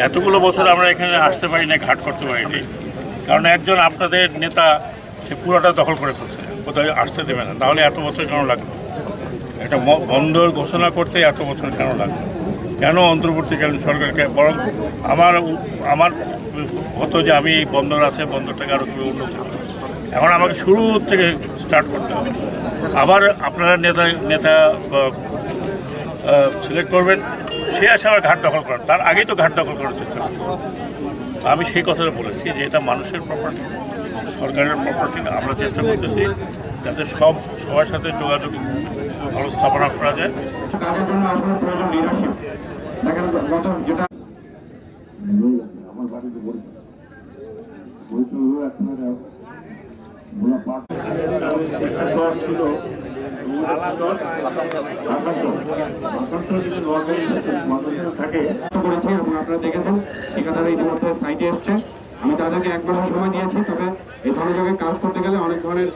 এতগুলো বছর আমরা এখানে আসতে পারি না, ঘাট করতে পারিনি, কারণ একজন আপনাদের নেতা সে পুরোটা দখল করে ফেলছে, কোথায় আসতে দেবে না। তাহলে এত বছর কেন লাগলো? এটা বন্দর ঘোষণা করতে এত বছর কেন লাগলো? কেন অন্তর্বর্তীকালীন সরকারকে? বরং আমার হতো যে আমি এই বন্দর আছে, বন্দরটাকে আরও উন্নত করি। এখন আমাকে শুরু থেকে স্টার্ট করতে হবে। আবার আপনারা নেতা সিলেক্ট করবেন, সে আসে আবার ঘাট দখল করেন, তার আগেই তো ঘাট দখল করার চেষ্টা করতে হবে। আমি সেই কথাটা বলেছি যে এটা মানুষের প্রপার্টি, সরকারের প্রপার্টি না। আমরা চেষ্টা করতেছি যাতে সবার সাথে যোগাযোগ ভালো স্থাপনা করা যায়। আপনারা দেখেছেন ঠিকাদার ইতিমধ্যে সাইটে এসছে। আমি তাদেরকে 1 বছর সময় দিয়েছি, তবে এই ধরনের জায়গায় কাজ করতে গেলে অনেক ধরনের